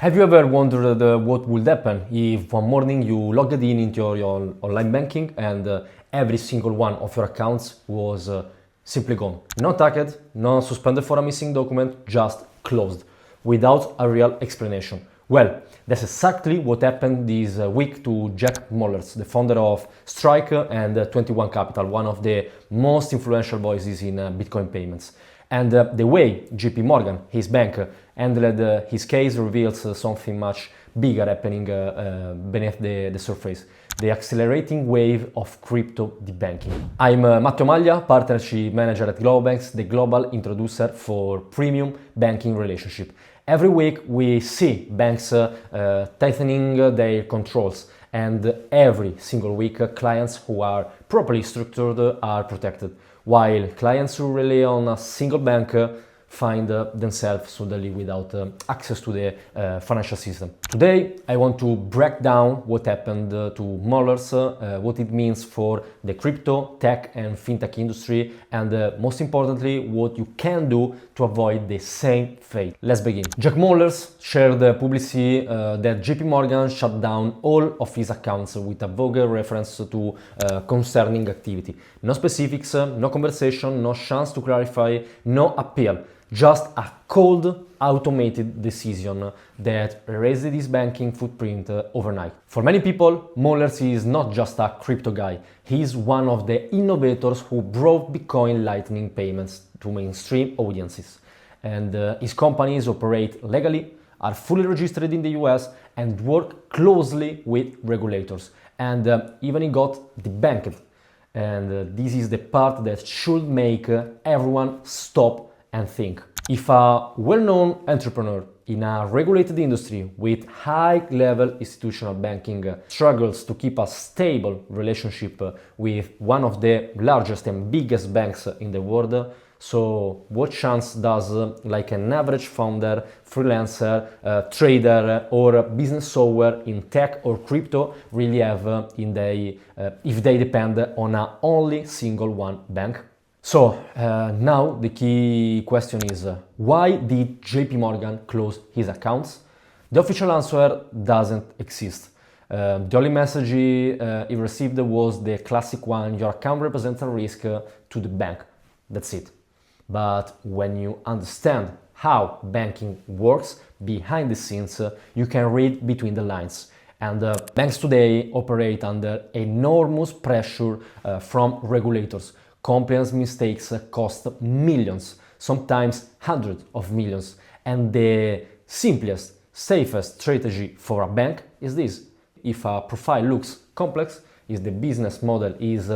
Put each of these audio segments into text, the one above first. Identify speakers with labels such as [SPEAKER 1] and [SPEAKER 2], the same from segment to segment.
[SPEAKER 1] Have you ever wondered what would happen if one morning you logged in into your online banking and every single one of your accounts was simply gone? Not hacked, not suspended for a missing document, just closed, without a real explanation. Well, that's exactly what happened this week to Jack Mallers, the founder of Strike and 21 Capital, one of the most influential voices in Bitcoin payments. And the way JP Morgan, his bank, handled his case reveals something much bigger happening beneath the surface. The accelerating wave of crypto debanking. I'm Matteo Maglia, Partnership Manager at GloboBanks, the global introducer for premium banking relationship. Every week we see banks tightening their controls, and every single week clients who are properly structured are protected, while clients who rely on a single bank find themselves suddenly without access to the financial system. Today I want to break down what happened to Mallers, what it means for the crypto, tech and fintech industry, and most importantly what you can do to avoid the same fate. Let's begin. Jack Mallers shared publicly that JP Morgan shut down all of his accounts with a vague reference to concerning activity. No specifics, no conversation, no chance to clarify, no appeal. Just a cold, automated decision that erased his banking footprint overnight. For many people, Mallers is not just a crypto guy. He is one of the innovators who brought Bitcoin Lightning payments to mainstream audiences. And his companies operate legally, are fully registered in the US, and work closely with regulators. And even he got debanked. And this is the part that should make everyone stop and think. If a well-known entrepreneur in a regulated industry with high-level institutional banking struggles to keep a stable relationship with one of the largest and biggest banks in the world, so what chance does like an average founder, freelancer, trader or business owner in tech or crypto really have if they depend on a only single one bank? So now the key question is, why did JP Morgan close his accounts? The official answer doesn't exist. The only message he received was the classic one: your account represents a risk to the bank. That's it. But when you understand how banking works behind the scenes, you can read between the lines. And banks today operate under enormous pressure from regulators. Compliance mistakes cost millions, sometimes hundreds of millions. And the simplest, safest strategy for a bank is this. If a profile looks complex, if the business model is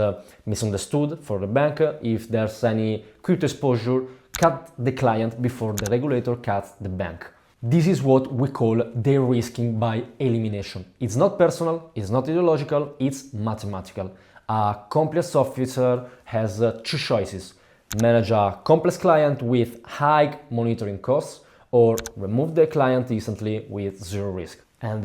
[SPEAKER 1] misunderstood for the bank, if there's any crypto exposure, cut the client before the regulator cuts the bank. This is what we call de-risking by elimination. It's not personal, it's not ideological, it's mathematical. A compliance officer has two choices: manage a complex client with high monitoring costs, or remove the client instantly with zero risk. And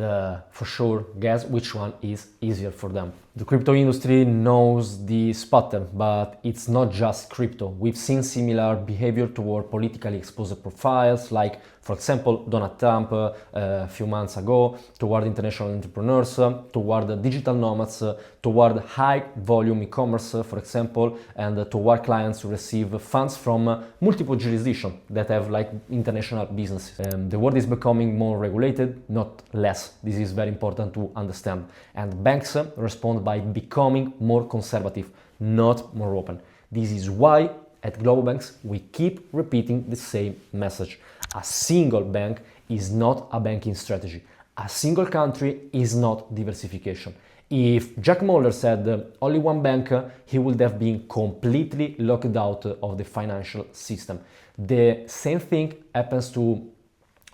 [SPEAKER 1] for sure, guess which one is easier for them. The crypto industry knows this pattern, but it's not just crypto. We've seen similar behavior toward politically exposed profiles, like, for example, Donald Trump a few months ago, toward international entrepreneurs, toward digital nomads, toward high volume e-commerce, for example, and toward clients who receive funds from multiple jurisdictions that have like international businesses. The world is becoming more regulated, not less. This is very important to understand. And banks respond by becoming more conservative, not more open. This is why at GloboBanks we keep repeating the same message. A single bank is not a banking strategy. A single country is not diversification. If Jack Mallers had only one bank, he would have been completely locked out of the financial system. The same thing happens to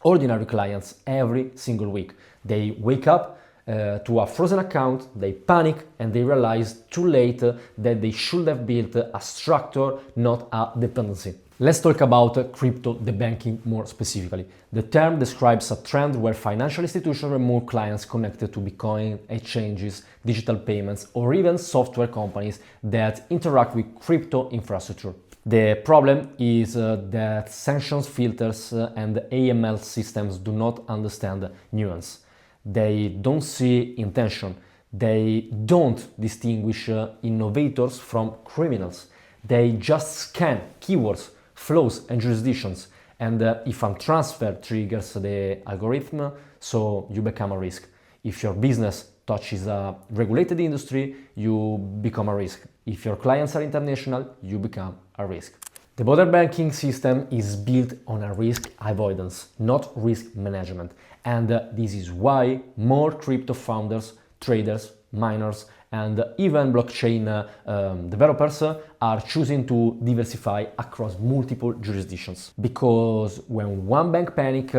[SPEAKER 1] ordinary clients every single week. They wake up to a frozen account, they panic, and they realize too late that they should have built a structure, not a dependency. Let's talk about crypto debanking more specifically. The term describes a trend where financial institutions remove clients connected to Bitcoin, exchanges, digital payments, or even software companies that interact with crypto infrastructure. The problem is that sanctions filters and AML systems do not understand nuance. They don't see intention. They don't distinguish innovators from criminals. They just scan keywords, flows and jurisdictions. And if a transfer triggers the algorithm, so you become a risk. If your business touches a regulated industry, you become a risk. If your clients are international, you become a risk. The modern banking system is built on a risk avoidance, not risk management. And this is why more crypto founders, traders, miners, and even blockchain developers are choosing to diversify across multiple jurisdictions. Because when one bank panics,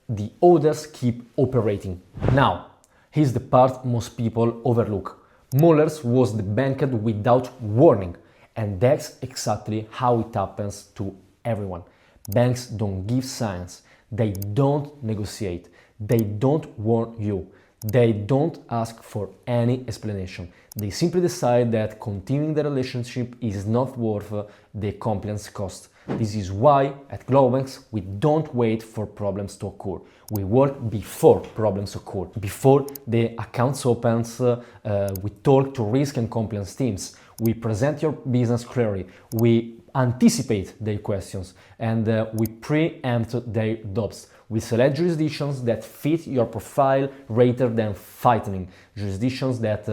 [SPEAKER 1] the others keep operating. Now, here's the part most people overlook. Mullers was debanked without warning, and that's exactly how it happens to everyone. Banks don't give signs, they don't negotiate, they don't warn you, they don't ask for any explanation. They simply decide that continuing the relationship is not worth the compliance cost. This is why at GloboBanks we don't wait for problems to occur. We work before problems occur. Before the accounts opens, we talk to risk and compliance teams. We present your business clearly. We anticipate their questions and we preempt their doubts. We select jurisdictions that fit your profile rather than frightening jurisdictions that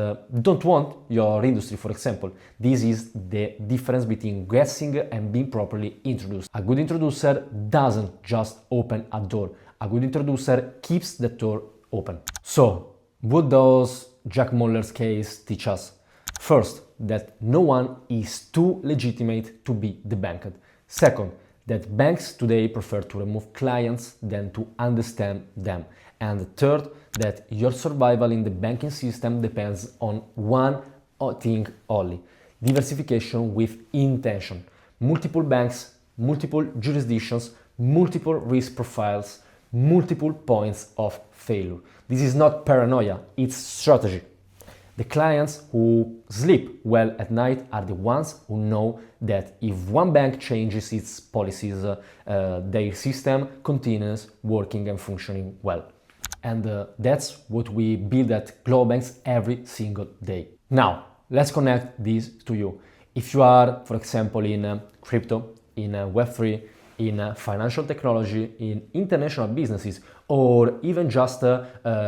[SPEAKER 1] don't want your industry, for example. This is the difference between guessing and being properly introduced. A good introducer doesn't just open a door. A good introducer keeps the door open. So, what does Jack Muller's case teach us? First, that no one is too legitimate to be debanked. Second, that banks today prefer to remove clients than to understand them. And third, that your survival in the banking system depends on one thing only: diversification with intention. Multiple banks, multiple jurisdictions, multiple risk profiles, multiple points of failure. This is not paranoia, it's strategy. The clients who sleep well at night are the ones who know that if one bank changes its policies, their system continues working and functioning well. And that's what we build at GloboBanks every single day. Now, let's connect this to you. If you are, for example, in crypto, in Web3, in financial technology, in international businesses, or even just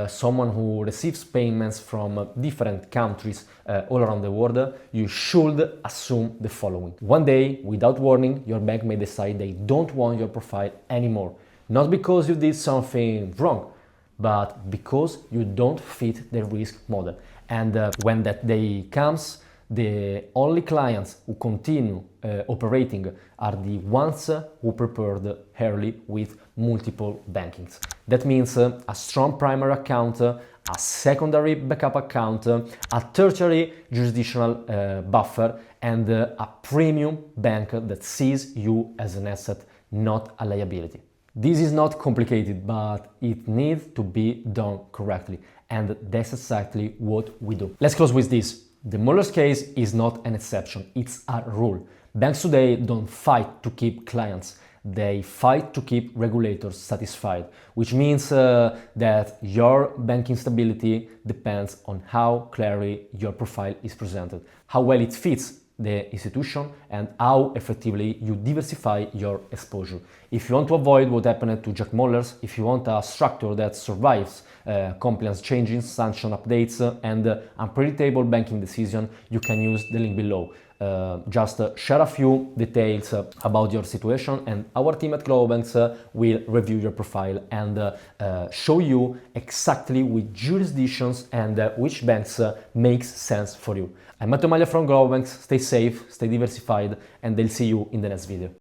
[SPEAKER 1] someone who receives payments from different countries all around the world, you should assume the following. One day, without warning, your bank may decide they don't want your profile anymore. Not because you did something wrong, but because you don't fit the risk model. And when that day comes, the only clients who continue operating are the ones who prepared early with multiple bankings. That means a strong primary account, a secondary backup account, a tertiary jurisdictional buffer, and a premium bank that sees you as an asset, not a liability. This is not complicated, but it needs to be done correctly, and that's exactly what we do. Let's close with this. The Muller's case is not an exception, it's a rule. Banks today don't fight to keep clients, they fight to keep regulators satisfied, which means that your banking stability depends on how clearly your profile is presented, how well it fits the institution, and how effectively you diversify your exposure. If you want to avoid what happened to Jack Muller's, if you want a structure that survives compliance changes, sanction updates, and unpredictable banking decision, you can use the link below. Just share a few details about your situation, and our team at GloboBanks will review your profile and show you exactly which jurisdictions and which banks makes sense for you. I'm Matteo Maglia from GloboBanks. Stay safe, stay diversified, and I'll see you in the next video.